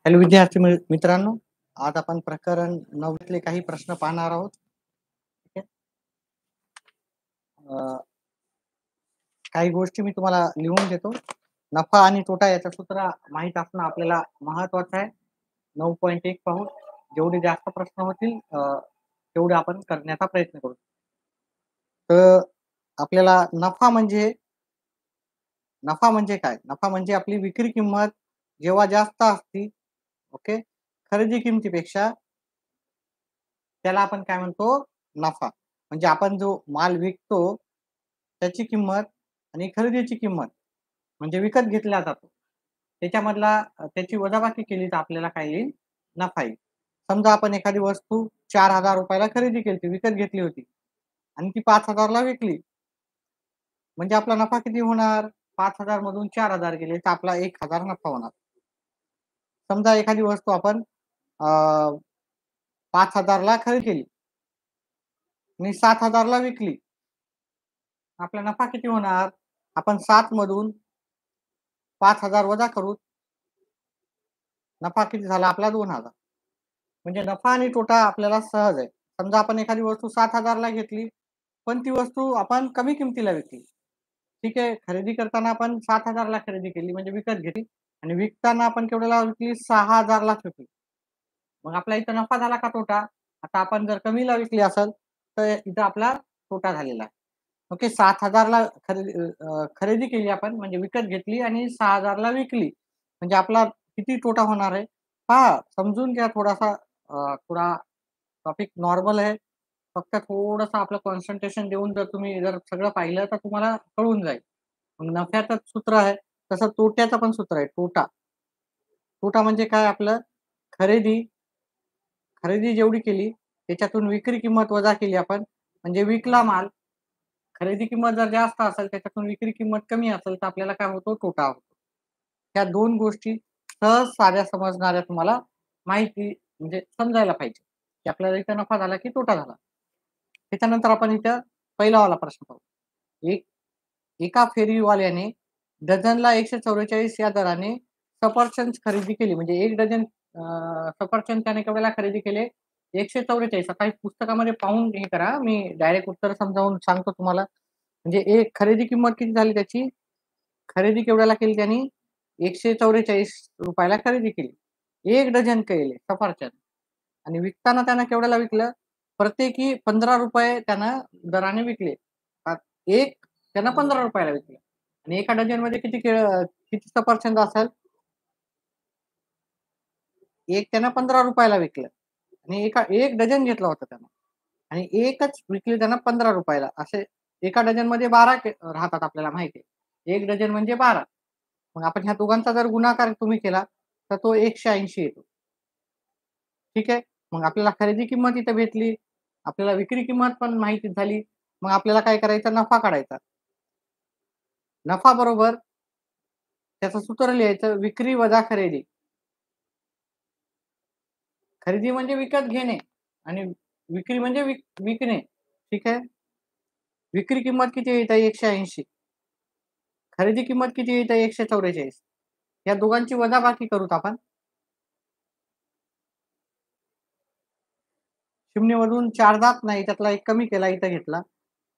Hello विद्यार्थी मित्रांनो, आज आपण प्रकरण 9तले काही प्रश्न पाहणार आहोत. ठीक आहे. काही गोष्टी मी तुम्हाला लिहून देतो. नफा आणि तोटा याचं सूत्र माहीत असणं आपल्याला महत्वाचं आहे. 9.1 पाहू. जेवढे जास्त प्रश्न होतील तेवढे आपण करण्याचा प्रयत्न करू. तर आपल्याला नफा म्हणजे काय? नफा म्हणजे आपली विक्री किंमत जेव्हा जास्त असती, ओके, खरेदी किमतीपेक्षा त्याला आपण काय म्हणतो? नफा. म्हणजे आपण जो माल विकतो, त्याची किंमत आणि खरेदीची किंमत म्हणजे विकत घेतला जातो. त्याच्यामधला त्याची वजाबाकी केली तर आपल्याला काय येईल? नफा येईल. समजा आपण एखादी वस्तू ₹4000 ला खरेदी केली होती, विकत घेतली होती आणि ती 5000 ला विकली. म्हणजे आपला नफा किती होणार? 5000 मधून 4000 गेले तर आपला 1000 नफा होणार. समजा एखादी वस्तू आपण अ, 5000 ला खरेदी केली आणि 7000 ला विकली. आपला नफा किती होणार? आपण 7 मधून 5000 वजा करू. नफा किती झाला आपला? 2000. म्हणजे नफा आणि तोटा आपल्याला सहज आहे. समजा आपण एखादी वस्तू 7000 ला घेतली, पण ती वस्तू आपण कमी किमतीला विकली. ठीक आहे. खरेदी करताना आपण 7000 ला खरेदी केली म्हणजे विकत घेतली आणि विकताना आपण केवढ्याला विकली? 6000 लाच विकली. मग आपला इथं नफा झाला का तोटा? आता आपण जर कमीला विकली असेल, तर इथं आपला तोटा झालेला आहे. ओके. 7000 ला खरेदी केली आपण म्हणजे विकत घेतली आणि 6000 ला विकली. म्हणजे आपला किती तोटा होणार आहे? पहा, समजून घ्या थोडासा. थोडा टॉपिक नॉर्मल आहे. फक्त थोडंसं आपलं कॉन्सन्ट्रेशन देऊन जर तुम्ही सगळं पाहिलं तर तुम्हाला कळून जाईल. मग नफ्याचं सूत्र आहे, तसं तोट्याचं पण सूत्र आहे. तोटा. तोटा म्हणजे काय आपलं? खरेदी खरेदी जेवढी केली, त्याच्यातून विक्री किंमत वजा केली आपण, म्हणजे विकला माल. खरेदी किंमत जर जास्त असेल, त्याच्यातून विक्री किंमत कमी असेल, तर आपल्याला काय होतो? तोटा होतो. ह्या 2 गोष्टी सहज साध्या समजणाऱ्या तुम्हाला माहिती म्हणजे समजायला पाहिजे, की आपल्याला इथं नफा झाला की तोटा झाला. त्याच्यानंतर आपण इथं पहिला वाला प्रश्न पाहू. एक एका फेरीवाल्याने डझनला 144 या दराने सफरचंद खरेदी केली. म्हणजे 1 डझन सफरचंद त्याने केवढ्याला खरेदी केले? 144. आता हे पुस्तकामध्ये पाहून हे करा. मी डायरेक्ट उत्तर समजावून सांगतो तुम्हाला. म्हणजे एक खरेदी किंमत किती झाली त्याची? खरेदी केवढ्याला केली त्यांनी? ₹144 ला खरेदी केली. 1 डझन केले सफरचंद आणि विकताना त्यानं केवढ्याला विकलं? प्रत्येकी ₹15 त्यानं दराने विकले. अ, एक त्यानं ₹15 ला विकलं आणि एका डझनमध्ये किती सफरचंद असेल? एक त्यानं ₹15 ला विकलं आणि एक डझन घेतला होता त्यानं आणि एकच विकली त्यानं ₹15 ला. असे एका डझनमध्ये 12 राहतात आपल्याला माहिती आहे. 1 डझन म्हणजे 12. मग आपण ह्या दोघांचा जर गुणाकार तुम्ही केला, तर तो 180 येतो. ठीक आहे. मग आपल्याला खरेदी किंमत इथे भेटली. आपल्याला विक्री किंमत पण माहिती झाली. मग आपल्याला काय करायचं? नफा काढायचा. नफा बरोबर त्याचं सूत्र लिहायचं विक्री वजा खरेदी. खरेदी म्हणजे विकत घेणे आणि विक्री म्हणजे विकणे. ठीक आहे. विक्री किंमत किती येत आहे? 180. खरेदी किंमत किती येत आहे? 144. या दोघांची वजाबाकी करूत आपण. 0 मधून 4 जात नाही. त्यातला 1 कमी केला, इथं घेतला.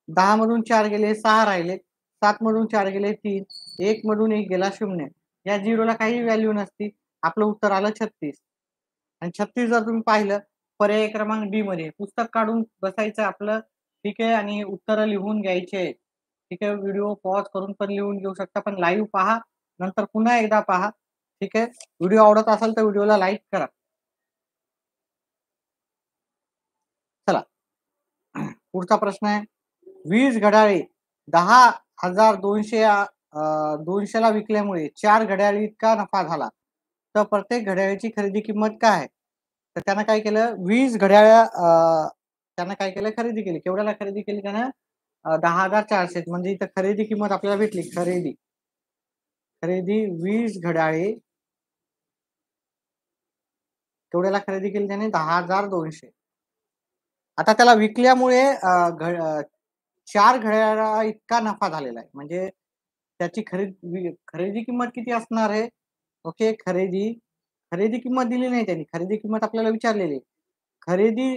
10 मधून 4 गेले, 6 राहिले. 7 मधून 4 गेले, 3. 1 मधून 1 गेला, 0. या 0ला काही व्हॅल्यू नसती. आपलं उत्तर आलं 36. आणि 36 जर तुम्ही पाहिलं पर्याय क्रमांक डी मध्ये पुस्तक काढून बसायचं आपलं. ठीक आहे. आणि उत्तरं लिहून घ्यायचे. ठीक आहे. व्हिडिओ पॉज करून पण लिहून घेऊ शकता, पण लाईव्ह पहा. नंतर पुन्हा एकदा पहा. ठीक आहे. व्हिडिओ आवडत असेल तर व्हिडिओला लाईक करा. चला. पुढचा प्रश्न आहे. 20 घड्याळे 10,200 200 ला विकल्यामुळे 4 घड्याळी इतका नफा झाला. तर प्रत्येक घड्याळाची खरेदी किंमत काय आहे? तर त्यानं काय केलं? 20 घड्याळ्या त्यानं काय केलं? खरेदी केली. केवढ्याला खरेदी केली त्यानं? 10,400 म्हणजे इथं खरेदी किंमत आपल्याला भेटली. खरेदी 20 घड्याळे केवढ्याला खरेदी केली त्याने? 10,200. आता त्याला विकल्यामुळे 4 घड्याळा इतका नफा झालेला आहे. म्हणजे त्याची खरेदी किंमत किती असणार आहे? ओके. खरेदी किंमत दिली नाही त्यांनी. खरेदी किंमत आपल्याला विचारलेली आहे. खरेदी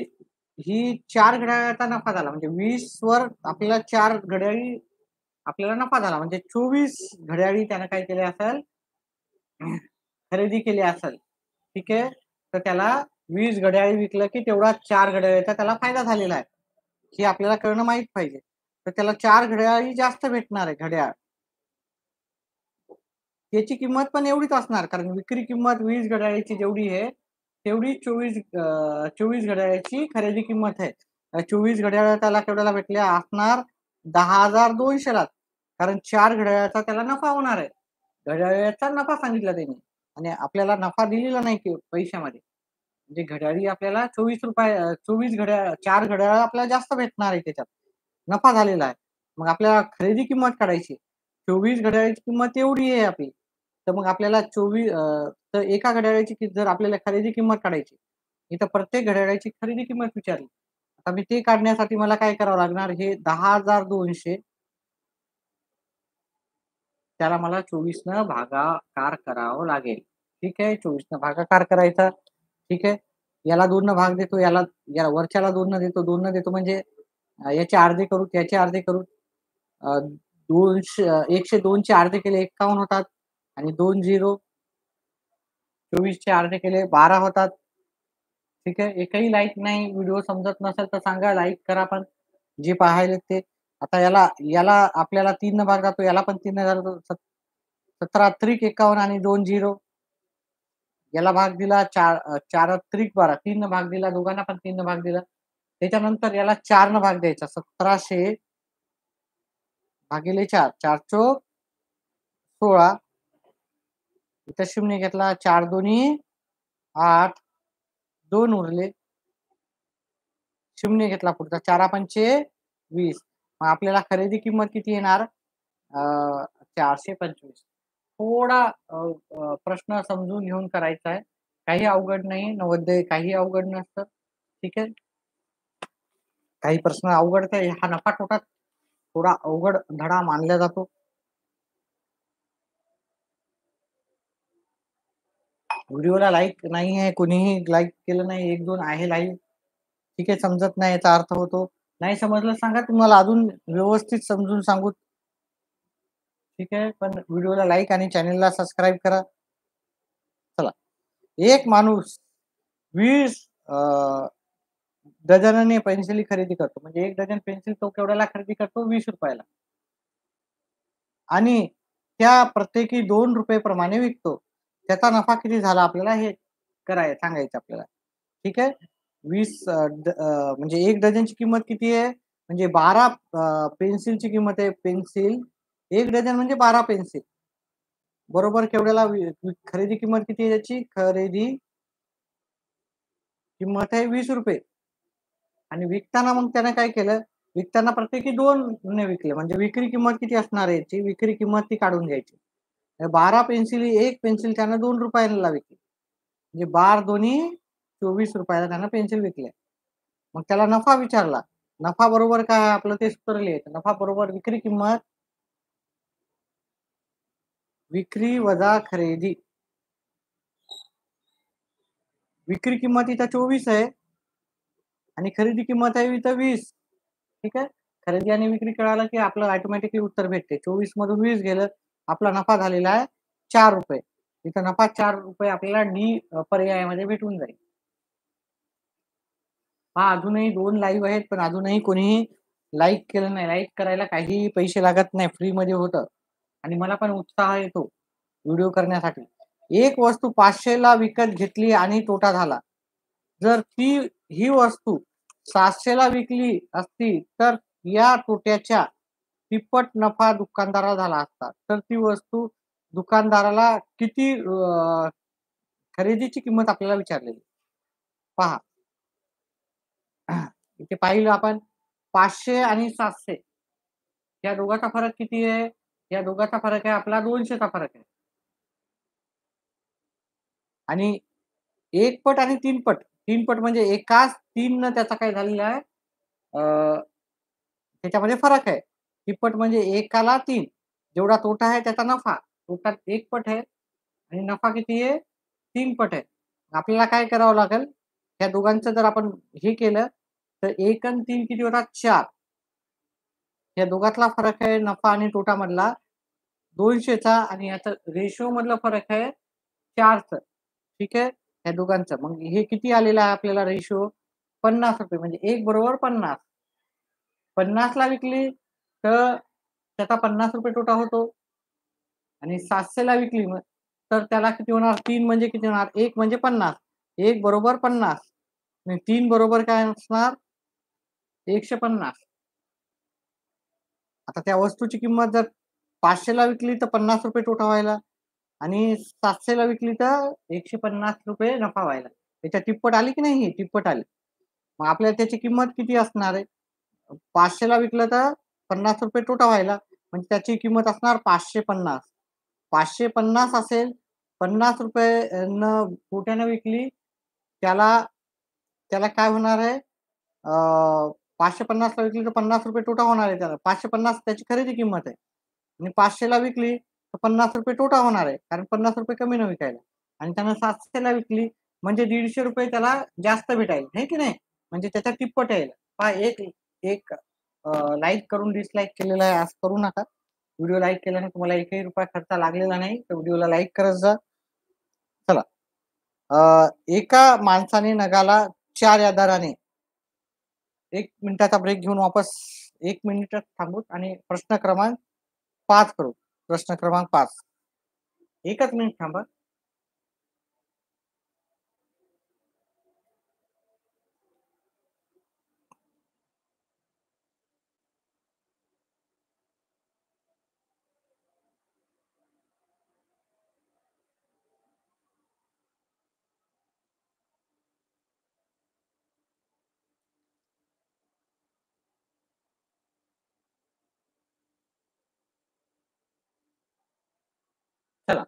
ही 4 घड्याळाचा नफा झाला. म्हणजे 20 वर आपल्याला 4 घड्याळी आपल्याला नफा झाला. म्हणजे 24 घड्याळी त्यानं काय केले असेल खरेदी केली असेल. ठीक आहे. तर त्याला 20 घड्याळी विकलं की तेवढा 4 घड्याळीचा त्याला फायदा झालेला आहे. हे आपल्याला करणं माहीत पाहिजे. तर त्याला 4 घड्याळी जास्त भेटणार आहे घड्याळ. त्याची किंमत पण एवढीच असणार कारण विक्री किंमत 20 घड्याळीची जेवढी आहे, तेवढी 24 घड्याळाची खरेदी किंमत आहे. 24 घड्याळ त्याला केवढ्याला भेटले असणार 10,200 ला. कारण 4 घड्याळाचा त्याला नफा होणार आहे. घड्याळाचा नफा सांगितला त्यांनी आणि आपल्याला नफा दिलेला नाही की पैशामध्ये. म्हणजे घड्याळी आपल्याला ₹24 24 घड्याळ 4 घड्याळ आपल्याला जास्त भेटणार आहे त्याच्यात. नफा झालेला आहे. मग आपल्याला खरेदी किंमत काढायची. 24 घड्याळाची किंमत एवढी आहे आपली. तर मग आपल्याला तर एका घड्याळाची जर आपल्याला खरेदी किंमत काढायची. इथं प्रत्येक घड्याळाची खरेदी किंमत विचारली. आता मी ते काढण्यासाठी मला काय करावं लागणार हे 10,200 त्याला मला 24 न भागाकार करावं लागेल. ठीक आहे. 24 न भागाकार करायचा. ठीक आहे. याला 2 न भाग देतो, याला वरच्याला 2 न देतो, 2 न देतो म्हणजे याचे अर्धे करू, त्याचे अर्धे करू. 102 चे अर्धे केले 51 होतात आणि 2 0 24 चे अर्धे केले 12 होतात. ठीक आहे. एकही लाईक नाही. व्हिडिओ समजत नसेल तर सांगा लाईक करा पण जे पाहायलेत ते. आता याला याला आपल्याला 3 न भाग जातो, याला पण 3 न जातो. 17 त्रिक 51 आणि 2 0 याला भाग दिला 4 त्रिक 12 3 न भाग दिला, दोघांना पण 3 न भाग दिला. त्याच्यानंतर याला 4 न भाग द्यायचा 1700 भागिले 4 4 चोक 16 इथं शून्य घेतला 4 दोन्ही 8 2 उरले. शून्य घेतला पुढचा 4 पंचे 20 मग आपल्याला खरेदी किंमत किती येणार 425. थोडा प्रश्न समजून घेऊन करायचा आहे. काही अवघड नाही. नवोदय काही अवघड नसतं. ठीक आहे. काही प्रश्न अवघड काय हा नफा तोटा थोडा अवघड धडा मानला जातो. व्हिडिओला लाईक नाही आहे, कोणीही लाईक केलं नाही. 1-2 आहे लाईक. ठीक आहे. समजत नाही याचा अर्थ होतो. नाही समजलं सांगा तुम्हाला अजून व्यवस्थित समजून सांगू. ठीक आहे. पण व्हिडिओला लाईक आणि चॅनलला सबस्क्राईब करा. चला. एक माणूस 20 डझनाने पेन्सिली खरेदी करतो. म्हणजे 1 डझन पेन्सिल तो केवढ्याला खरेदी करतो? ₹20 ला. आणि त्या प्रत्येकी ₹2 प्रमाणे विकतो. त्याचा नफा किती झाला आपल्याला हे सांगायचं आपल्याला. ठीक आहे. 20 म्हणजे 1 डझनची किंमत किती आहे? म्हणजे 12 पेन्सिलची किंमत आहे. पेन्सिल 1 डझन म्हणजे 12 पेन्सिल. बरोबर केवढ्याला खरेदी किंमत किती आहे त्याची? खरेदी किंमत आहे ₹20 आणि विकताना मग त्यानं काय केलं? विकताना प्रत्येकी 2 ने विकले. म्हणजे विक्री किंमत किती असणार आहे याची? विक्री किंमत ती काढून घ्यायची. 12 पेन्सिली 1 पेन्सिल त्यानं ₹2 ला विकली. म्हणजे 12 दोन्ही ₹24 ला त्यानं पेन्सिल विकल्या. मग त्याला नफा विचारला. नफा बरोबर काय आहे? आपलं ते सूत्र लिहायचं. नफा बरोबर विक्री वजा खरेदी. विक्री किंमत इथं 24 आहे आणि खरेदी किंमत आहे इथं 20. ठीक आहे. खरेदी आणि विक्री कळालं की आपलं ऑटोमॅटिकली उत्तर भेटते. 24 मधून 20 गेलं. आपला नफा झालेला आहे ₹4. इथं नफा ₹4 आपल्याला डी पर्यायामध्ये भेटून जाईल. पहा अजूनही 2 लाईव्ह आहेत, पण अजूनही कोणीही लाईक केलं नाही. लाईक करायला काहीही पैसे लागत नाही. फ्रीमध्ये होतं आणि मला पण उत्साह येतो व्हिडिओ करण्यासाठी. एक वस्तू 500 ला विकत घेतली आणि तोटा झाला. जर ही वस्तू 700 ला विकली असती, तर या तोट्याच्या तिप्पट नफा दुकानदाराला झाला असता. तर ती वस्तू दुकानदाराला किती खरेदीची किंमत आपल्याला विचारलेली. पहा. इथे पाहिलं आपण 500 आणि 700 या दोघांचा फरक किती आहे? या दोघांचा फरक आहे आपला 200 चा फरक आहे. आणि 1 पट आणि 3 पट. 3 पट म्हणजे एकाच 3 न त्याचा काय झालेला आहे त्याच्यामध्ये फरक आहे. तिप्पट म्हणजे 1 ला 3 जेवढा तोटा आहे त्याचा नफा. तोटा 1 पट आहे आणि नफा किती आहे? 3 पट आहे. आपल्याला काय करावं लागेल, या दोघांचं जर आपण हे केलं, तर 1 आणि 3 किती होतात? 4. या दोघातला फरक आहे नफा आणि तोटामधला 200चा आणि याचा रेशो मधला फरक आहे 4चं. ठीक आहे? या दोघांचं. मग हे किती आलेलं आहे आपल्याला रेशो? ₹50 म्हणजे 1 बरोबर 50. 50 ला विकली तर त्याचा ₹50 तोटा होतो आणि 700 ला विकली तर त्याला किती होणार? 3 म्हणजे किती होणार? 1 म्हणजे 50. 1 बरोबर 50 आणि 3 बरोबर काय असणार? 150. आता त्या वस्तूची किंमत जर 500 ला विकली तर ₹50 तोटा व्हायला आणि 700 ला विकली तर ₹150 नफा व्हायला. त्याच्या तिप्पट आली की नाही? तिप्पट आली. मग आपल्याला त्याची किंमत किती असणार आहे? 500 ला विकलं तर ₹50 तोटा व्हायला. म्हणजे त्याची किंमत असणार 550. 550 असेल, ₹50 तोट्यानं विकली, त्याला त्याला काय होणार आहे? 550 ला विकली तर ₹50 तोटा होणार आहे त्याला. 550 त्याची खरेदी किंमत आहे आणि 500 ला विकली तर ₹50 तोटा होणार आहे. कारण ₹50 कमीनं विकायला आणि त्यानं 700 ला विकली म्हणजे ₹150 त्याला जास्त भेटायला, आहे की नाही? म्हणजे त्याच्या तिप्पट यायला. पहा एक एक लाईक करून डिसलाईक केलेला आहे असं करू नका. व्हिडिओ लाईक केल्याने तुम्हाला एकही रुपया खर्च लागलेला नाही. तर व्हिडिओला लाईक करत जा. चला. एका माणसाने नगाला 4 या दराने 1 मिनिटाचा ब्रेक घेऊन वापस 1 मिनिट थांबू आणि प्रश्न क्रमांक 5 करू. प्रश्न क्रमांक 5. एकच मिनिट थांबा. चला.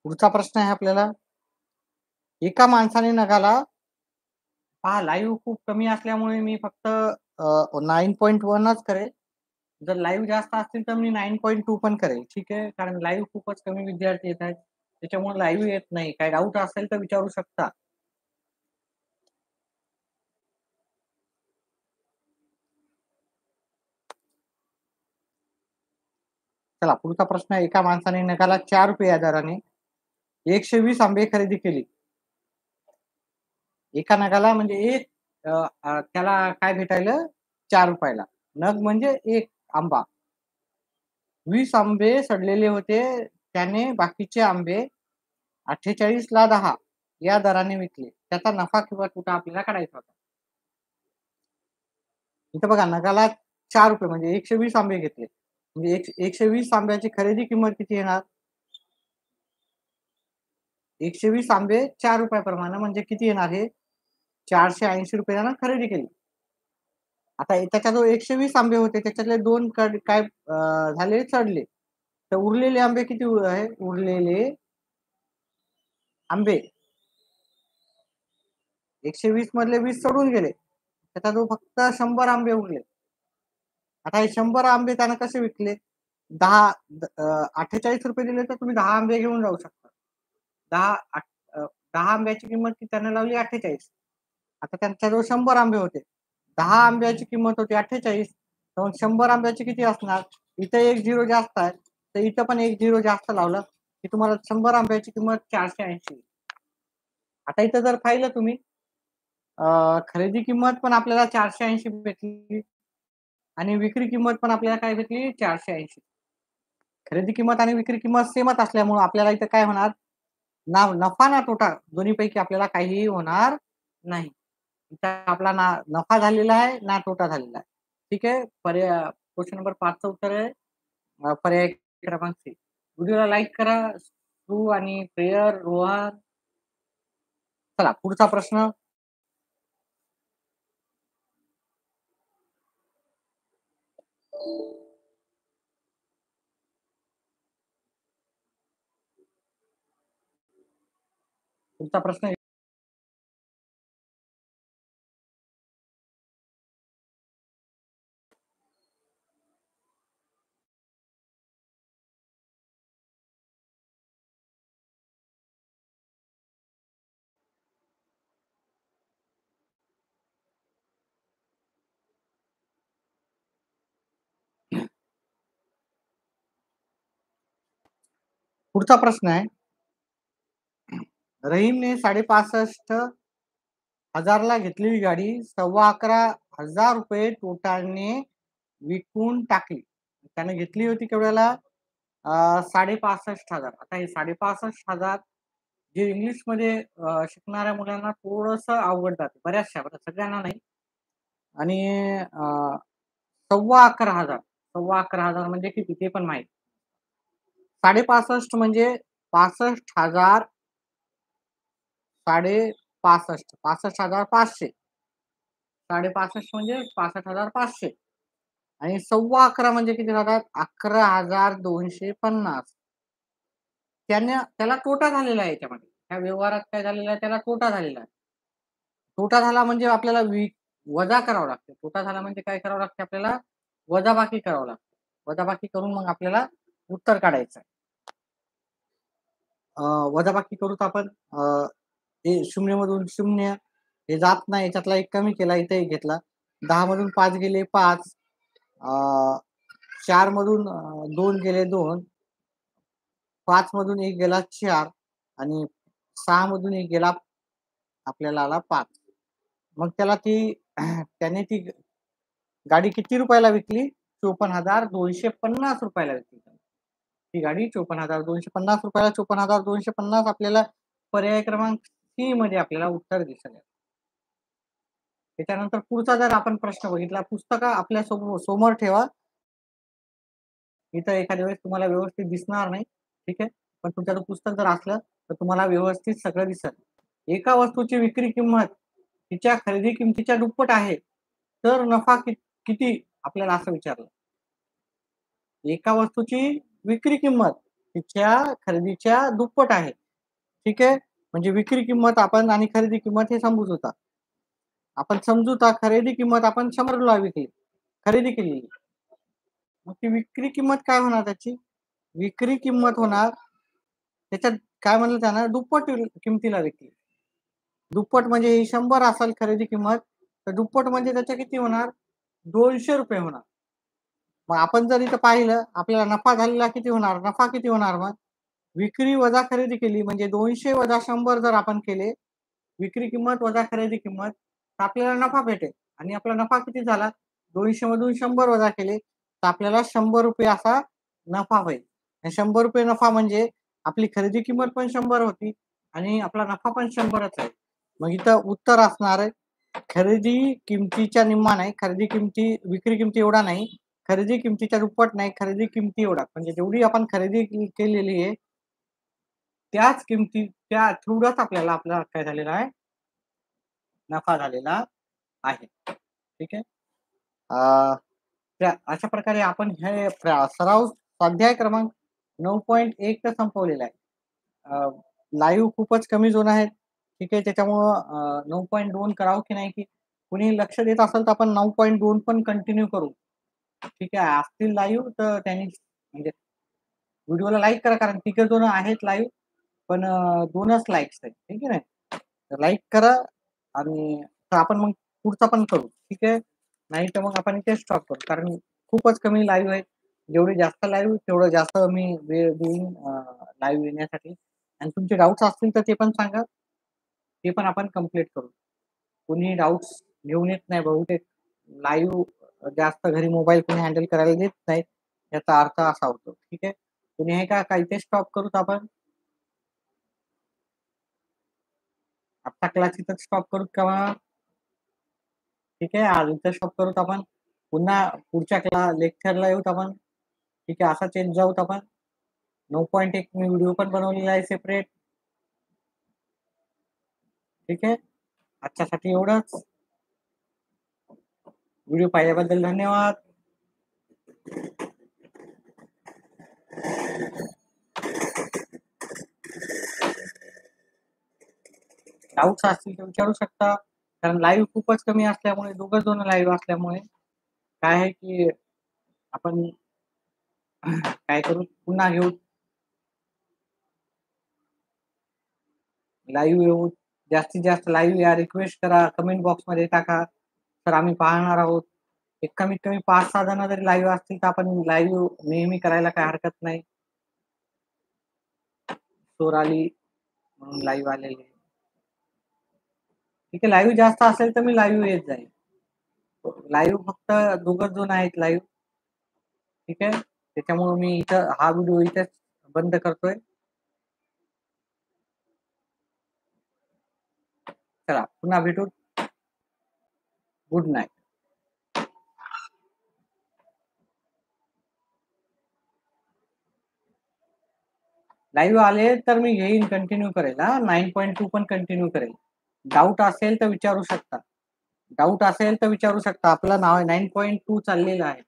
पुढचा प्रश्न आहे आपल्याला. एका माणसाने नगाला पहा लाईव्ह खूप कमी असल्यामुळे मी फक्त 9.1च करेल. जर लाईव्ह जास्त असतील तर मी 9.2 पण करेल. ठीक आहे. कारण लाईव्ह खूपच कमी विद्यार्थी येत आहेत. त्याच्यामुळे लाईव्ह येत नाही. काही डाऊट असेल तर विचारू शकता. चला पुढचा प्रश्न आहे. एका माणसाने नगाला ₹4 या दराने 120 आंबे खरेदी केली. एका नगाला म्हणजे एक अ, त्याला काय भेटायलं? ₹4 ला. नग म्हणजे 1 आंबा. 20 आंबे सडलेले होते. त्याने बाकीचे आंबे 48 ला 10 या दराने विकले. त्याचा नफा किंवा तोटा आपल्याला काढायचा होता. इथं बघा नगाला ₹4 म्हणजे 120 आंबे घेतले. म्हणजे 120 आंब्याची खरेदी किंमत किती येणार? 120 आंबे ₹4 प्रमाणे म्हणजे किती येणार हे? ₹480 ना खरेदी केली. आता त्याच्यात जो 120 आंबे होते त्याच्यातले 2 काय झाले सडले. तर उरलेले आंबे किती आहे? उरलेले आंबे 120 मधले 20 सडून गेले. त्याचा जो फक्त 100 आंबे उरले. आता हे 100 आंबे त्यानं कसे विकले? 10 ₹48 दिले तर तुम्ही 10 आंबे घेऊन जाऊ शकता. 10 10 आंब्याची किंमत ती त्यानं लावली 48. आता त्यांच्याजवळ 100 आंबे होते. 10 आंब्याची किंमत होती 48. तर 100 आंब्याची किती असणार? इथं 1 झिरो जास्त आहे. तर इथं पण 1 झिरो जास्त लावला, की तुम्हाला 100 आंब्याची किंमत 480. आता इथं जर पाहिलं तुम्ही खरेदी किंमत पण आपल्याला 480 भेटली आणि विक्री किंमत पण आपल्याला काय भेटली? 480. खरेदी किंमत आणि विक्री किंमत सेमच असल्यामुळं आपल्याला इथं काय होणार? ना नफा ना तोटा दोन्हीपैकी आपल्याला काहीही होणार नाही. इथं आपला ना नफा झालेला आहे, ना तोटा झालेला आहे. ठीक आहे. क्वेशन नंबर 5 चं उत्तर आहे पर्याय क्रमांक सी. व्हिडिओला लाईक करा. सू आणि प्रेयर, रोहन. चला पुढचा प्रश्न. पुढचा प्रश्न पुढचा प्रश्न आहे, रहीमने 65,500 घेतलेली गाडी ₹11,15,000 तोटाने विकून टाकली. त्याने घेतली होती केवढ्याला? 65,500. आता हे 65,500 जे इंग्लिशमध्ये शिकणाऱ्या मुलांना थोडंसं अवघड जाते. बऱ्याचशा, बरं सगळ्यांना नाही. आणि 11,15,000 11,15,000 म्हणजे किती ते पण माहीत. 65,500 म्हणजे 65,000 65,000 65,500 65,500 म्हणजे 65,500 आणि 11,15 म्हणजे किती जातात? 11,250. त्याला तोटा झालेला आहे याच्यामध्ये. त्या व्यवहारात काय झालेलं आहे? त्याला तोटा झालेला आहे. तोटा झाला म्हणजे आपल्याला वजा करावं लागतं. तोटा झाला म्हणजे काय करावं लागतं आपल्याला? वजाबाकी करावं लागतं. वजाबाकी करून मग आपल्याला उत्तर काढायचं आहे. वजाबाकी करू तर आपण हे 0 मधून 0 हे जात नाही. याच्यातला 1 कमी केला, इथे 1 घेतला. 10 मधून 5 गेले 5. 4 मधून 2 गेले 2. 5 मधून 1 गेला 4 आणि 6 मधून 1 गेला आपल्याला आला 5. मग त्याला ती त्याने ती गाडी किती रुपयाला विकली? ₹54,250 ला विकली. ती गाडी ₹54,250 ला 54,250 आपल्याला पर्याय क्रमांक सी मध्ये आपल्याला उत्तर दिसेल. त्याच्यानंतर पुढचा जर आपण प्रश्न बघितला, पुस्तकं आपल्या समोर ठेवा. इथं एखाद्या वेळेस तुम्हाला व्यवस्थित दिसणार नाही, ठीक आहे. पण तुमच्याकडे पुस्तक जर असलं तर तुम्हाला व्यवस्थित सगळं दिसेल. एका वस्तूची विक्री किंमत तिच्या खरेदी किमतीच्या दुप्पट आहे, तर नफा किती? आपल्याला असं विचारलं. एका वस्तूची विक्री किंमत तिच्या खरेदीच्या दुप्पट आहे. ठीक आहे. म्हणजे विक्री किंमत आपण आणि खरेदी किंमत हे समजूत होता. आपण समजूता खरेदी किंमत आपण 100 ला विकली, खरेदी केली. मग ती विक्री किंमत काय होणार त्याची? विक्री किंमत होणार त्याच्यात काय म्हणलं त्यानं दुप्पट किमतीला विकली. दुप्पट म्हणजे ही 100 असेल खरेदी किंमत, तर दुप्पट म्हणजे त्याच्या किती होणार? ₹200 होणार. मग आपण जर इथं पाहिलं आपल्याला नफा झालेला किती होणार? नफा किती होणार मग? विक्री वजा खरेदी केली म्हणजे 200 वजा 100 जर आपण केले, विक्री किंमत वजा खरेदी किंमत, तर आपल्याला नफा भेटेल आणि आपला नफा किती झाला? 200 मधून 100 वजा केले, तर आपल्याला ₹100 असा नफा होईल. आणि ₹100 नफा म्हणजे आपली खरेदी किंमत पण 100 होती आणि आपला नफा पण 100च आहे. मग इथं उत्तर असणार आहे, खरेदी किमतीच्या निम्मा नाही, विक्री किमती एवढा नाही, खरेदी किमतीच्या दुप्पट नाही, खरेदी किमती एवढा. म्हणजे जेवढी आपण खरेदी केलेली आहे, त्याच किमतीच्या तेवढाच आपला काय झालेला आहे? नफा झालेला आहे. ठीक आहे. अशा प्रकारे आपण हे सराव स्वाध्याय क्रमांक 9.1 संपवलेला आहे. लाईव्ह खूपच कमी जण आहेत. ठीक आहे. त्याच्यामुळं 9.2 करावं की नाही, की कुणी लक्ष देत असेल तर आपण 9.2 पण कंटिन्यू करू. ठीक आहे. असतील लाईव्ह तर त्यांनी म्हणजे व्हिडिओला लाईक करा, कारण तिघं जण आहेत लाईव्ह, पण 2च लाईक्स आहेत. ठीक आहे ना. तर लाईक करा आणि आपण मग पुढचा पण करू. ठीक आहे. नाही तर मग आपण इथे स्टॉप करू. कारण खूपच कमी लाईव्ह आहेत. जेवढे जास्त लाईव्ह तेवढं जास्त मी वेळ देईन लाईव्ह येण्यासाठी. आणि तुमचे डाउट्स असतील तर ते पण सांगा. ते पण आपण कंप्लीट करू. कोणी डाउट्स घेऊन येत नाही बहुतेक. लाईव्ह जास्त घरी मोबाईल कोणी हँडल करायला देत नाही. याचा अर्थ असा होतो. ठीक आहे. कोणी आहे का? काही ते स्टॉप करूत आपण? आत्ता क्लास इथंच स्टॉप करूत का मग? ठीक आहे. आज इथं स्टॉप करूत आपण. पुन्हा पुढच्या लेक्चरला येऊत आपण. ठीक आहे. असा चेंज जाऊत आपण. 9.1 मी व्हिडिओ पण बनवलेला आहे सेपरेट. ठीक आहे. आजच्यासाठी एवढंच. व्हिडिओ पाहिल्याबद्दल धन्यवाद. डाउट्स असतील तर विचारू शकता. कारण लाईव्ह खूपच कमी असल्यामुळे, दोघं जण लाईव्ह असल्यामुळे काय आहे की आपण काय करू, पुन्हा घेऊ. लाईव्ह येऊ. जास्तीत जास्त लाईव्ह या. रिक्वेस्ट करा. कमेंट बॉक्समध्ये टाका. तर आम्ही पाहणार आहोत. एक कमीत कमी 5-6 जण जरी लाईव्ह असतील तर आपण लाईव्ह नेहमी करायला काही हरकत नाही. सोराली म्हणून लाईव्ह आलेले. ठीक आहे, लाईव्ह जास्त असेल तर मी लाईव्ह येत जाईल. लाईव्ह फक्त दोघच जण आहेत लाईव्ह. ठीक आहे, त्याच्यामुळे मी इथं हा व्हिडिओ इथेच बंद करतोय. चला पुन्हा भेटू. Good night. लाईव्ह आले तर मी घेईन, कंटिन्यू करेल. हा 9.2 पण कंटिन्यू करेल. डाऊट असेल तर विचारू शकता. डाऊट असेल तर विचारू शकता. आपलं नाव 9.2 चाललेलं आहे.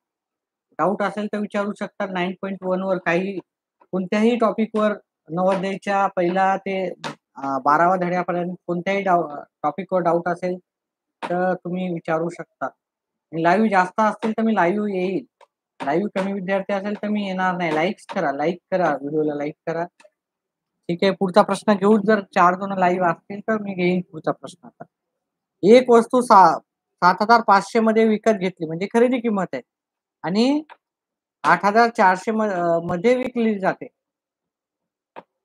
डाऊट असेल तर विचारू शकता. 9.1 वर काही कोणत्याही टॉपिकवर नवोदयच्या पहिला ते 12वा धड्यापर्यंत कोणत्याही टॉपिकवर डाऊट असेल तर तुम्ही विचारू शकता. लाईव्ह जास्त असतील तर मी लाईव्ह येईल. लाईव्ह कमी विद्यार्थी असेल तर मी येणार नाही. लाईक करा व्हिडिओला लाईक करा. ठीक आहे, पुढचा प्रश्न घेऊ. जर 4 जण लाईव्ह असतील तर मी घेईन पुढचा प्रश्न. आता एक वस्तू 7,500 मध्ये विकत घेतली म्हणजे खरेदी किंमत आहे आणि 8,400 मध्ये विकली जाते,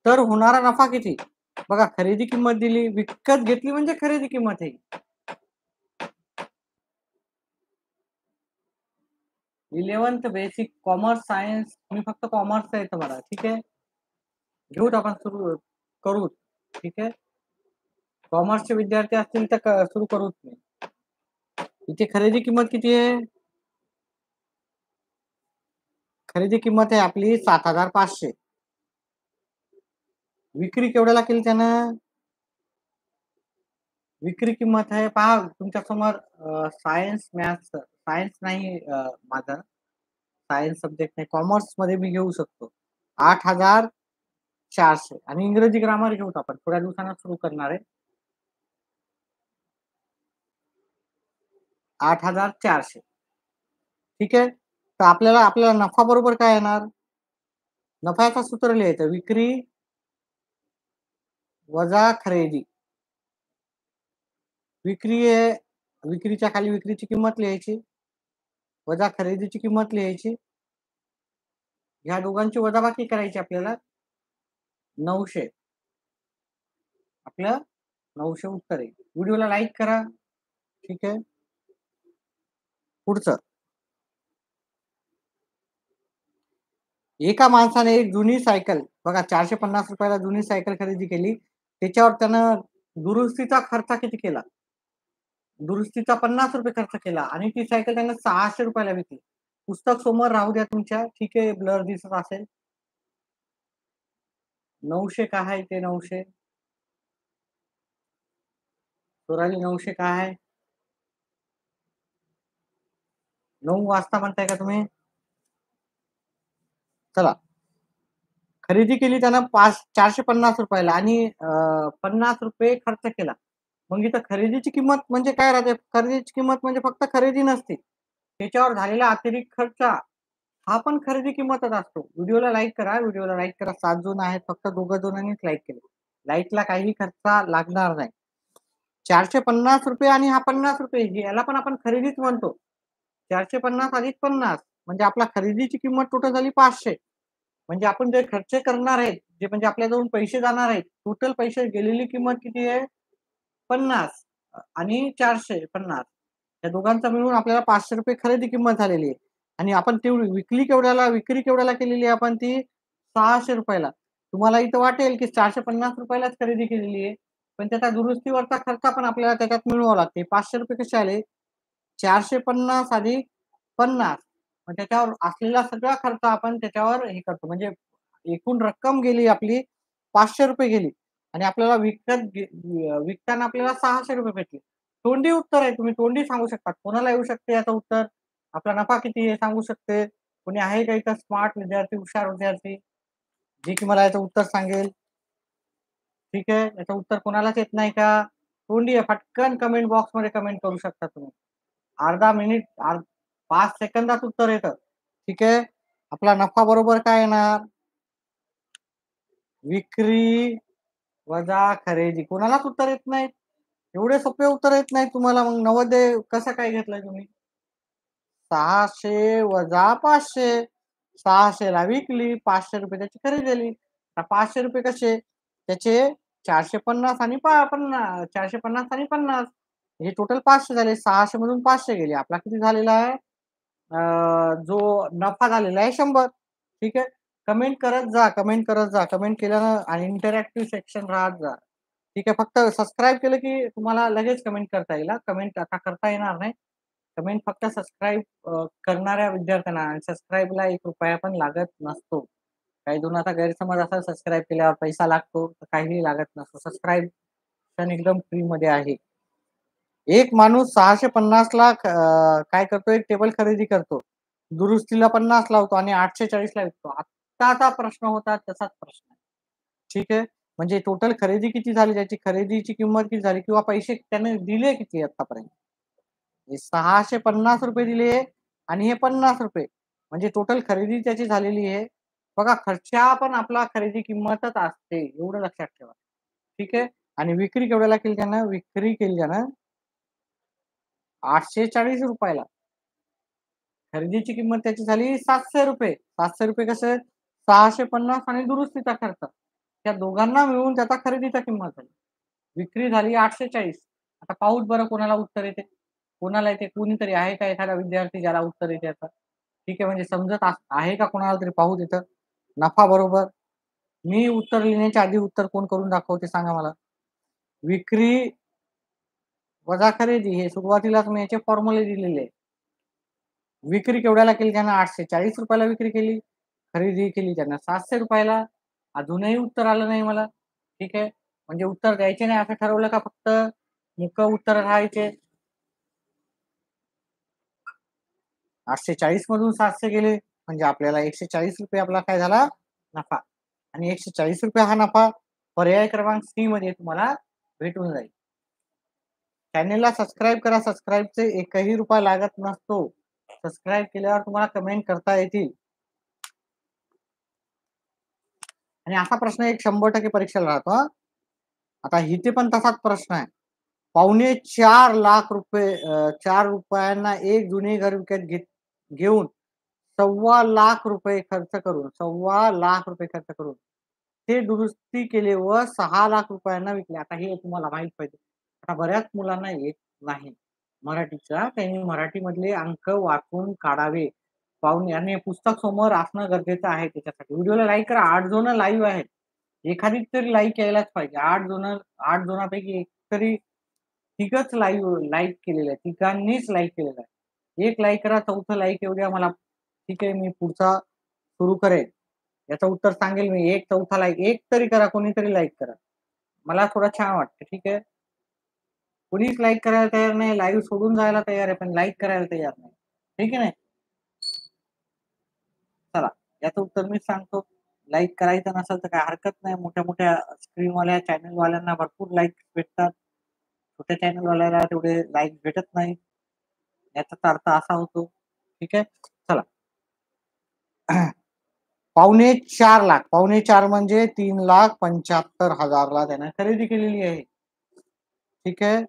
तर होणारा नफा किती? बघा, खरेदी किंमत दिली, विकत घेतली म्हणजे खरेदी किंमत आहे. 11th बेसिक कॉमर्स सायन्स, मी फक्त कॉमर्स आहे तुम्हाला. ठीक आहे, घेऊत आपण सुरू करू. ठीक आहे, कॉमर्सचे विद्यार्थी असतील तर सुरू करू. इथे खरेदी किंमत किती आहे? खरेदी किंमत आहे आपली 7,500. विक्री केवढ्याला केली त्यानं? विक्री किंमत आहे पहा तुमच्या समोर. सायन्स मॅथ्स, सायन्स नाही माझा सायन्स सब्जेक्ट नाही. कॉमर्स मध्ये मी घेऊ शकतो 8,400 आणि इंग्रजी ग्रामर घेऊ आपण. थोड्या दिवसांना सुरू करणार आहे. 8,400. ठीक आहे, तर आपल्याला नफा बरोबर काय येणार? नफ्याचा सूत्र लिहायचं, विक्री वजा खरेदी. विक्री आहे, विक्रीच्या खाली विक्रीची किंमत लिहायची वजा खरेदीची किंमत लिहायची. ह्या दोघांची वजाबाकी करायची आपल्याला. 900. आपलं 900 उत्तर आहे. व्हिडिओला लाईक करा. ठीक आहे, पुढचं. एका माणसाने एक जुनी सायकल, बघा 450 रुपयाला जुनी सायकल खरेदी केली. त्याच्यावर त्यानं दुरुस्तीचा खर्च किती केला? दुरुस्तीचा 50 रुपये खर्च केला आणि ती सायकल त्यानं 600 रुपयाला विकली. पुस्तक समोर राहू द्या तुमच्या. ठीक आहे, ब्लर दिसत असेल. 900 काय आहे ते? 900 सोराली, 900 काय आहे? 9 वाजता म्हणताय का तुम्ही? चला, खरेदी केली त्यानं 450 रुपयाला आणि 50 रुपये खर्च केला. मग इथं खरेदीची किंमत म्हणजे काय राहते? खरेदीची किंमत म्हणजे फक्त खरेदी नसते, त्याच्यावर झालेला अतिरिक्त खर्च हा पण खरेदी किंमतच असतो. व्हिडिओला लाईक करा. व्हिडिओला लाईक करा. 7 जण आहेत, फक्त 2 जणांनीच लाईक केले. लाईकला काही खर्च लागणार नाही. 450 रुपये आणि हा 50 रुपये, याला पण आपण खरेदीच म्हणतो. 450 अधिक 50 म्हणजे आपला खरेदीची किंमत टोटल झाली 500. म्हणजे आपण जे खर्च करणार आहेत, जे म्हणजे आपल्याजवळून पैसे जाणार आहेत, टोटल पैसे गेलेली किंमत किती आहे? 50 आणि 450. या दोघांचा मिळून आपल्याला 500 रुपये खरेदी किंमत झालेली आहे. आणि आपण तेवढी विक्री केवढ्याला केलेली आहे आपण? ती 600 रुपयाला. तुम्हाला इथं वाटेल की 450 रुपयालाच खरेदी केलेली आहे, पण त्याचा दुरुस्तीवरचा खर्च पण आपल्याला त्याच्यात मिळवावा लागते. 500 रुपये कसे आले? 450 अधिक 50. मग त्याच्यावर असलेला सगळा खर्च आपण त्याच्यावर हे करतो. म्हणजे एकूण रक्कम गेली आपली 500 रुपये गेली आणि आपल्याला विकताना आपल्याला 600 रुपये भेटले. तोंडी उत्तर आहे. तुम्ही तोंडी सांगू शकता. कोणाला येऊ शकते याचं उत्तर? आपला नफा किती आहे सांगू शकते. कोणी आहे का इथं स्मार्ट विद्यार्थी, हुशार विद्यार्थी, जे की मला याचं उत्तर सांगेल? ठीक आहे, याचं उत्तर कोणालाच येत नाही का? तोंडी आहे. पटकन कमेंट बॉक्समध्ये कमेंट करू शकता तुम्ही. अर्धा मिनिट 5 सेकंदात उत्तर येतं. ठीक आहे, आपला नफा बरोबर काय येणार? विक्री वजा खरेदी. कोणालाच उत्तर येत नाही. एवढे सोपे उत्तर येत नाही तुम्हाला. मग नवोदय कसं काय घेतलंय तुम्ही? 600 वजा 500. 600 ला विकली, 500 रुपये त्याची खरेदी झाली. आता 500 रुपये कसे? त्याचे 450 आणि 450 आणि 50 हे टोटल 500 झाले. 600 मधून 500 गेले. आपला किती झालेला आहे? जो नफा झालेला आहे 100. ठीक आहे. कमेंट करत जा, कमेंट करत जा. कमेंट केल्यानं आणि इंटरॅक्टिव्ह सेक्शन राहत जा. ठीक आहे. फक्त सबस्क्राईब केलं की तुम्हाला लगेच कमेंट करता येईल. कमेंट आता करता येणार नाही. कमेंट फक्त सबस्क्राईब करणाऱ्या विद्यार्थ्यांना आणि सबस्क्राईबला ₹1 पण लागत नसतो. काही जण आता गैरसमज असा सबस्क्राईब केल्यावर पैसा लागतो, तर काहीही लागत नसतो. सबस्क्राईब एकदम फ्रीमध्ये आहे. एक माणूस 650ला काय करतो, एक टेबल खरेदी करतो. दुरुस्तीला 50 लावतो आणि 840ला विकतो. आत्ताचा प्रश्न होता तसाच प्रश्न आहे. ठीक आहे. म्हणजे टोटल खरेदी किती झाली, त्याची खरेदीची किंमत किती झाली किंवा पैसे त्याने दिले किती आत्तापर्यंत? हे ₹650 दिले आणि हे ₹50 म्हणजे टोटल खरेदी त्याची झालेली आहे. बघा खर्चा पण आपला खरेदी किंमतच असते, एवढं लक्षात ठेवा. ठीक आहे. आणि विक्री केवढ्याला केली त्यानं? विक्री केली त्यानं ₹840 ला. खरेदीची किंमत त्याची झाली ₹700. ₹700 कसं? 650 आणि दुरुस्तीचा खर्च. त्या दोघांना मिळून त्याचा खरेदीचा किंमत झाली. विक्री झाली 840. आता पाहूच बरं कोणाला उत्तर येते. कोणाला येते? कोणीतरी आहे का एखादा विद्यार्थी ज्याला उत्तर येते आता? ठीक आहे. म्हणजे समजत आहे का कोणाला तरी पाहू तिथं? नफा बरोबर. मी उत्तर लिहिण्याच्या आधी उत्तर कोण करून दाखवते सांगा मला? विक्री वजा खरेदी हे सुरुवातीलाच मी याचे फॉर्म्युले दिलेले आहे. विक्री केवढ्याला केली त्यानं? ₹840 ला विक्री केली. खरेदी केली त्यानं ₹700 ला. अजूनही उत्तर आलं नाही मला. ठीक आहे. म्हणजे उत्तर द्यायचे नाही असं ठरवलं का फक्त मुकं उत्तर राहायचे? 840 मधून 700 गेले म्हणजे आपल्याला ₹140 आपला काय झाला? नफा. आणि ₹140 हा नफा पर्याय क्रमांक सी मध्ये तुम्हाला भेटून जाईल. चॅनेलला सबस्क्राईब करा. सबस्क्राईबचे एकही रुपया लागत नसतो. सबस्क्राईब केल्यावर तुम्हाला कमेंट करता येतील. आणि असा प्रश्न एक 100% परीक्षेला राहतो हां. आता इथे पण तसाच प्रश्न आहे. ₹4,50,000 ₹4 एक जुने घर विकत घेऊन ₹1,25,000 खर्च करून ₹1,25,000 खर्च करून ते दुरुस्ती केले व ₹6,00,000 विकले. आता हे तुम्हाला माहीत पाहिजे. आता बऱ्याच मुलांना येत नाही मराठीचा. त्यांनी मराठीमधले अंक वाचून काढावे. पाहून आणि पुस्तक समोर असणं गरजेचं आहे त्याच्यासाठी. व्हिडिओला लाईक करा. 8 जण लाईव्ह आहेत. एखादी तरी लाईक यायलाच पाहिजे. 8 जणांपैकी एक तरी तिघंच लाईक केलेलं आहे. तिघांनीच लाईक केलेलं आहे. एक लाईक करा, चौथं लाईक येऊ द्या मला. ठीक आहे, मी पुढचा सुरू करेन. याचं उत्तर सांगेल मी. एक चौथा लाईक एक तरी करा, कोणीतरी लाईक करा. मला थोडं छान वाटतं. ठीक आहे. कुणीच लाईक करायला तयार नाही. लाईव्ह सोडून जायला तयार आहे, पण लाईक करायला तयार नाही. ठीक आहे ना? चला, याचं उत्तर मीच सांगतो. लाईक करायचं नसेल तर काही हरकत नाही. मोठ्या-मोठ्या स्क्रीनवाल्या चॅनलवाल्यांना भरपूर लाईक्स भेटतात. छोट्या चॅनलवाल्याला तेवढे लाईक भेटत नाही. याचा अर्थ असा होतो. ठीक आहे. चला. ₹4,50,000 ₹4,50,000 म्हणजे 3,75,000 ला त्यानं खरेदी केलेली आहे. ठीक आहे.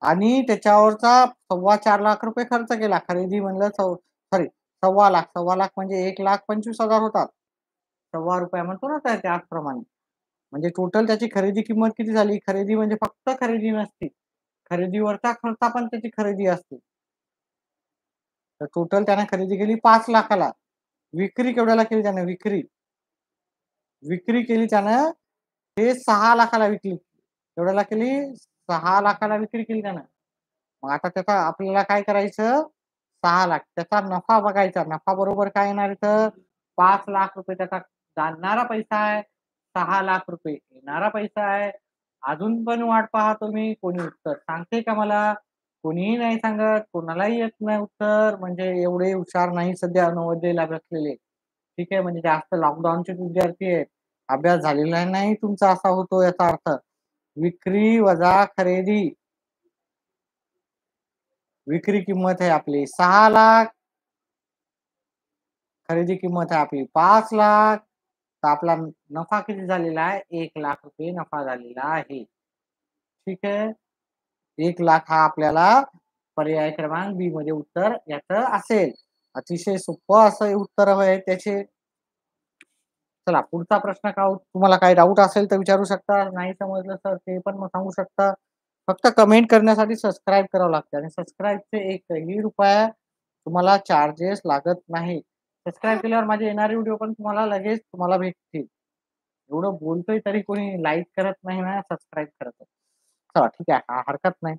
आणि त्याच्यावरचा ₹4,25,000 खर्च केला. खरेदी म्हणलं सॉरी ₹1,25,000 म्हणजे 1,25,000 होतात. ₹1,25,000 म्हणतो ना त्याचप्रमाणे. म्हणजे टोटल त्याची खरेदी किंमत किती झाली? खरेदी म्हणजे फक्त खरेदी नसते. खरेदीवरचा खर्च पण त्याची खरेदी असते. तर टोटल त्याने खरेदी केली 5,00,000 ला. विक्री केवढ्याला केली त्याने? विक्री केली त्यानं ते 6,00,000 ला विकली. केवढ्याला केली? 6,00,000 ला विक्री केली त्यानं. मग आता त्याचा आपल्याला काय करायचं? 6,00,000 त्याचा नफा बघायचा. नफा बरोबर काय येणार इथं? ₹5,00,000 त्याचा जाणारा पैसा आहे. ₹6,00,000 येणारा पैसा आहे. अजून पण वाट पहा तुम्ही. कोणी उत्तर सांगते का मला? कोणीही नाही सांगत. कोणालाही येत नाही उत्तर. म्हणजे एवढे हुशार नाही सध्या नवोदयला बसलेले. ठीक आहे. म्हणजे जास्त लॉकडाऊनचेच विद्यार्थी आहेत. अभ्यास झालेला नाही तुमचा असा होतो याचा अर्थ. विक्री वजा खरेदी. विक्री किंमत आहे आपली 6,00,000. खरेदी किंमत आहे आपली 5,00,000. तर आपला नफा किती झालेला आहे? ₹1,00,000 नफा झालेला आहे. ठीक आहे. 1,00,000 हा आपल्याला पर्याय क्रमांक बी मध्ये उत्तर याचं असेल. अतिशय सोपं असं उत्तर आहे त्याचे. चला पुढचा प्रश्न का तुम्हाला काही डाऊट असेल तर विचारू शकता. नाही समजलं तर ते पण मग सांगू शकता. फक्त कमेंट करण्यासाठी सबस्क्राईब करावं लागतं आणि सबस्क्राईबचे एकही रुपया तुम्हाला चार्जेस लागत नाही. सबस्क्राईब केल्यावर माझे येणारे व्हिडिओ पण तुम्हाला लगेच भेटतील. एवढं बोलतोय तरी कोणी लाईक करत नाही ना, सबस्क्राईब करत आहे. चला ठीक आहे. हरकत नाही.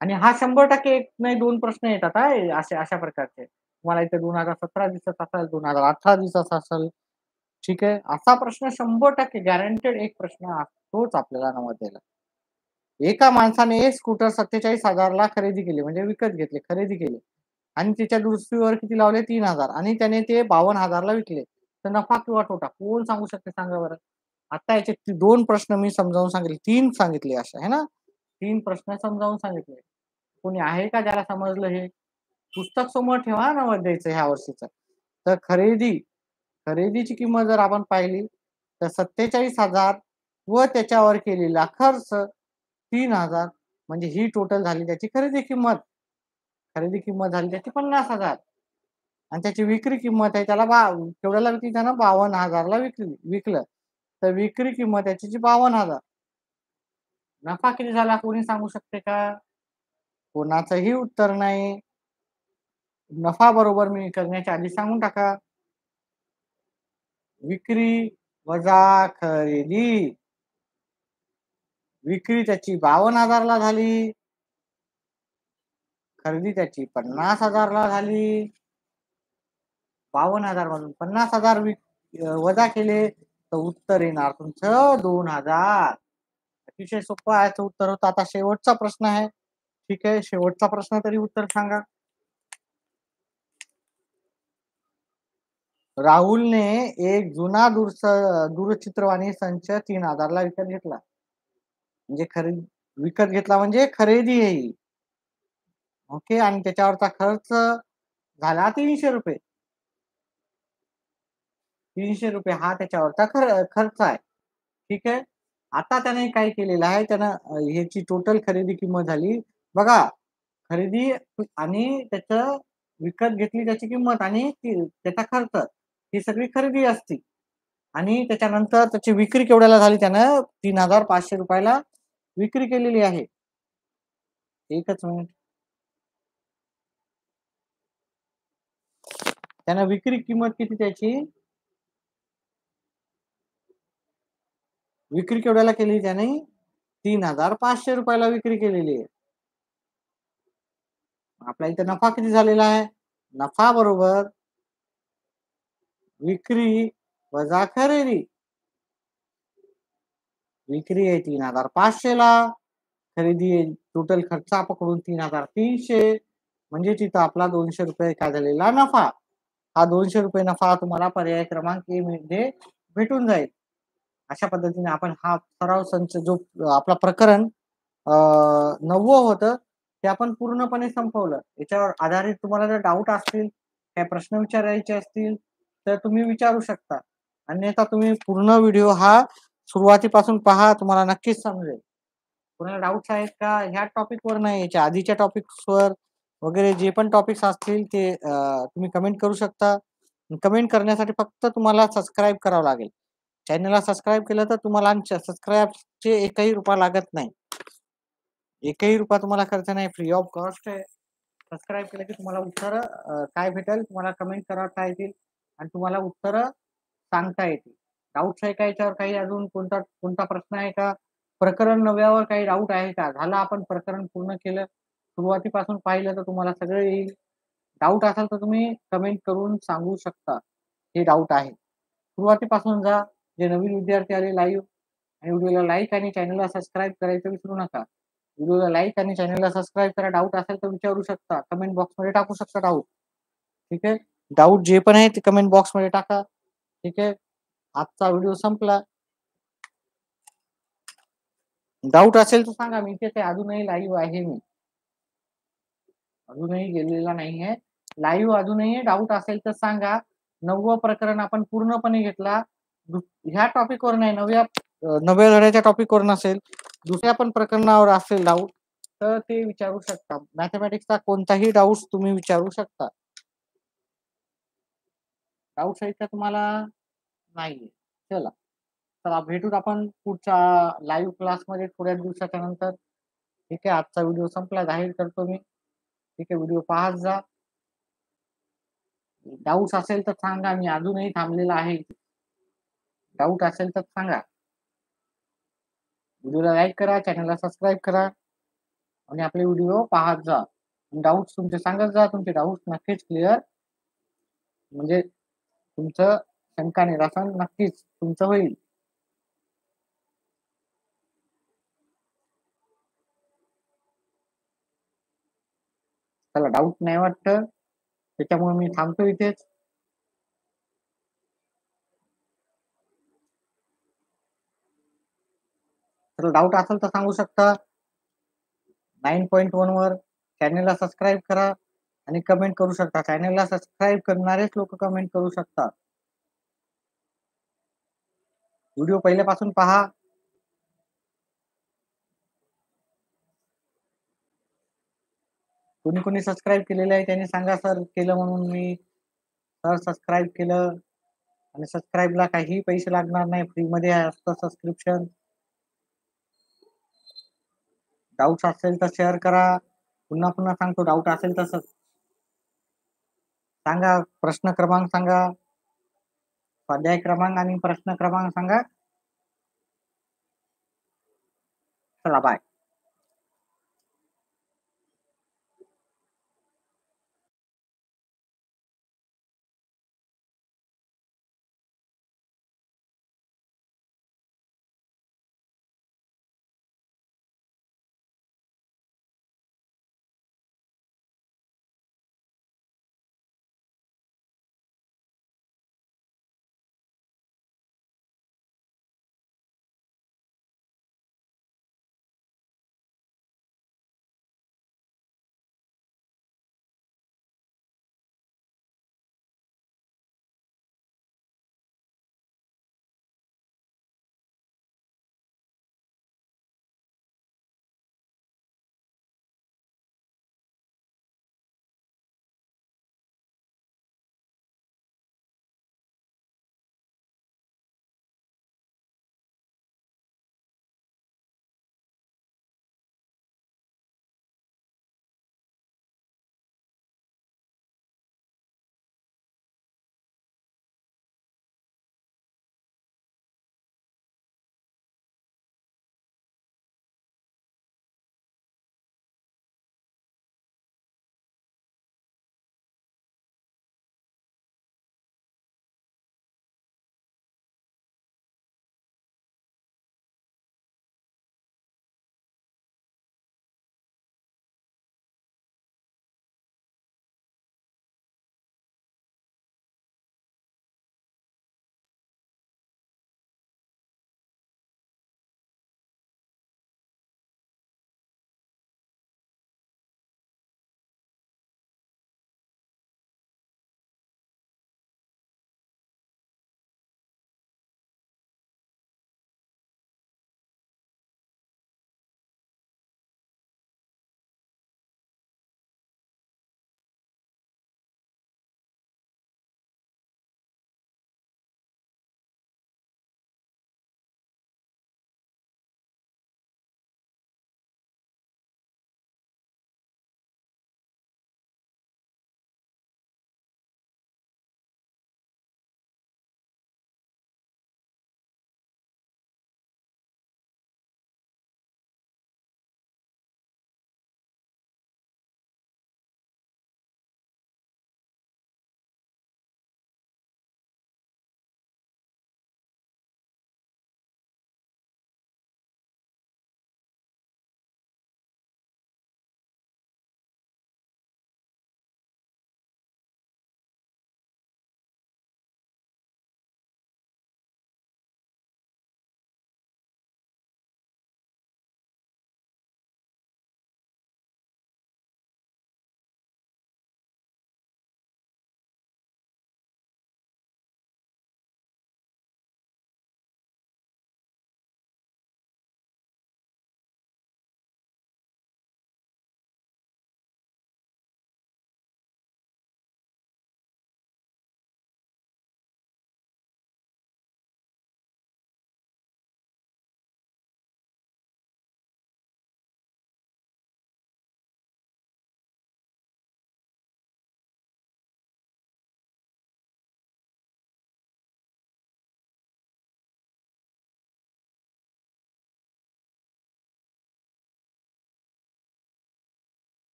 आणि हा 100% एक नाही 2 प्रश्न येतात हां, अशा प्रकारचे. तुम्हाला इथे 2017 दिसत असेल, 2018 दिसत असेल, ठीक आहे. असा प्रश्न 100% गॅरंटेड एक प्रश्न असतोच आपल्याला नवोदयला. एका माणसाने एक स्कूटर 47,000 ला खरेदी केली म्हणजे विकत घेतले, खरेदी केले आणि त्याच्या दुरुस्तीवर किती लावले 3,000 आणि त्याने ते 52,000 ला विकले. तर नफा किंवा तोटा कोण सांगू शकते सांगा बरं? आता याचे 2 प्रश्न मी समजावून सांगितले, 3 सांगितले असे आहे ना? 3 प्रश्न समजावून सांगितले. कोणी आहे का ज्याला समजलं हे? पुस्तक समोर ठेवा नवोदयचं ह्या वर्षीचं. तर खरेदीची किंमत जर आपण पाहिली तर 47,000 व त्याच्यावर केलेला खर्च 3,000 म्हणजे ही टोटल झाली त्याची खरेदी किंमत. खरेदी किंमत झाली त्याची 50,000 आणि त्याची विक्री किंमत आहे त्याला केवढ्याला विकली त्यानं 52,000 ला विकलं. तर विक्री किंमत त्याची 52,000. नफा किती झाला कोणी सांगू शकते का? कोणाचंही उत्तर नाही. नफा बरोबर मी करण्याच्या आधी सांगून टाका. विक्री वजा खरेदी. विक्री त्याची 52,000 ला झाली. खरेदी त्याची 50,000 ला झाली. 52,000 मधून 50,000 वजा केले तर उत्तर येणार तुमचं 2,000. अतिशय सोपं आहे उत्तर होतं. आता शेवटचा प्रश्न आहे. ठीक आहे, शेवटचा प्रश्न तरी उत्तर सांगा. राहुलने एक जुना दूरचित्रवाणी संच 3,000 ला विकत घेतला. म्हणजे विकत घेतला म्हणजे खरेदी आहे ही. ओके आणि त्याच्यावरचा खर्च झाला ₹300. ₹300 हा त्याच्यावरचा खर्च आहे. ठीक आहे. आता त्याने काय केलेलं आहे त्यानं ह्याची टोटल खरेदी किंमत झाली. बघा खरेदी आणि त्याचं विकत घेतली त्याची किंमत आणि त्याचा खर्च ही सगळी खरेदी असते. आणि त्याच्यानंतर त्याची विक्री केवढ्याला झाली त्यानं ₹3,500 ला विक्री केलेली आहे. एकच मिनिट. त्यानं विक्री किंमत किती त्याची? विक्री केवढ्याला केली त्याने? ₹3,500 ला विक्री केलेली आहे. आपल्या इथे नफा किती झालेला आहे? नफा बरोबर विक्री वजा खरेदी. विक्री आहे 3,500 ला. खरेदी आहे टोटल खर्च पकडून 3,300 म्हणजे तिथं आपला ₹200 काय झालेला नफा. हा ₹200 नफा तुम्हाला पर्याय क्रमांक ए मध्ये भेटून जाईल. अशा पद्धतीने आपण हा सराव संच जो आपला प्रकरण 9वं होतं ते आपण पूर्णपणे संपवलं. याच्यावर आधारित तुम्हाला जर डाऊट असतील, काही प्रश्न विचारायचे असतील तर तुम्ही विचारू शकता. अन्यथा तुम्ही पूर्ण व्हिडिओ हा सुरुवातीपासून पहा तुम्हाला नक्कीच समजेल. कोणाला डाउट्स आहेत का? ह्या टॉपिकवर नाही याच्या आधीच्या टॉपिक्सवर वगैरे जे पण टॉपिक्स असतील ते तुम्ही कमेंट करू शकता. कमेंट करण्यासाठी फक्त तुम्हाला सबस्क्राईब करावं लागेल. चॅनलला सबस्क्राईब केलं तर तुम्हाला सबस्क्राईबचे एकही रुपया लागत नाही. एकही रुपया तुम्हाला खर्च नाही, फ्री ऑफ कॉस्ट आहे. सबस्क्राईब केलं की तुम्हाला उत्तरं काय भेटेल तुम्हाला कमेंट करता येतील आणि तुम्हाला उत्तरं सांगता येतील. डाउट्स आहे का याच्यावर काही अजून कोणता प्रश्न आहे का? प्रकरण 9व्यावर काही डाऊट आहे का? झालं आपण प्रकरण पूर्ण केलं. सुरुवातीपासून पाहिलं तर तुम्हाला सगळं येईल. डाऊट असेल तर तुम्ही कमेंट करून सांगू शकता. हे डाऊट आहे. सुरुवातीपासून जा. जे नवीन विद्यार्थी आले लाईव्ह आणि व्हिडिओला लाईक आणि चॅनलला सबस्क्राईब करायचं विसरू नका. व्हिडिओला लाईक आणि चॅनलला सबस्क्राईब करा. डाऊट असेल तर विचारू शकता. कमेंट बॉक्समध्ये टाकू शकता डाऊट. ठीक आहे. डाऊट जे पण आहे ते कमेंट बॉक्समध्ये टाका. ठीक आहे. आजचा व्हिडिओ संपला. डाऊट असेल तर सांगा. मी इथेच आहे. अजूनही लाईव्ह आहे मी. अजूनही गेलेला नाहीये. लाईव्ह अजूनही डाऊट असेल तर सांगा. 9वं प्रकरण आपण पूर्णपणे घेतला. ह्या टॉपिकवर नाही 9व्या धड्याच्या टॉपिकवर नसेल, दुसऱ्या पण प्रकरणावर असेल डाऊट तर ते विचारू शकता. मॅथेमॅटिक्सचा कोणताही डाऊट्स तुम्ही विचारू शकता. डाऊट्स आहेत का तुम्हाला? नाहीये. चला, चला भेटूत आपण पुढच्या लाईव्ह क्लासमध्ये थोड्या दिवसाच्या नंतर. ठीक आहे. आजचा व्हिडिओ संपला जाहीर करतो मी. ठीक आहे. व्हिडिओ पाहत जा. डाऊट्स असेल तर सांगा. मी अजूनही थांबलेला आहे. डाऊट असेल तर सांगा. व्हिडिओला लाईक करा, चॅनलला सबस्क्राईब करा आणि आपले व्हिडिओ पाहत जा. डाऊट्स तुमचे सांगत जा. तुमचे डाऊट्स नक्कीच क्लिअर म्हणजे तुमचं शंका निरसन नक्कीच तुमचं होईल. चला, डाऊट नाही वाटतं, त्याच्यामुळे मी थांबतो इथेच. तर डाऊट असेल तर सांगू शकता. 9.1 वर चॅनलला सबस्क्राईब करा आणि कमेंट करू शकता. चॅनलला सबस्क्राईब करणारेच लोक कमेंट करू शकतात. व्हिडिओ पहिल्यापासून पहा. कोणी कोणी सबस्क्राईब केलेलं आहे त्यांनी सांगा सर केलं म्हणून. मी सर सबस्क्राईब केलं आणि सबस्क्राईबला काहीही पैसे लागणार नाही, फ्रीमध्ये असतं सबस्क्रिप्शन. डाऊट्स असेल तर शेअर करा. पुन्हा पुन्हा सांगतो, डाऊट असेल तर सांगा. प्रश्न क्रमांक सांगा, स्वाध्याय क्रमांक आणि प्रश्न क्रमांक सांगा. चला बाय.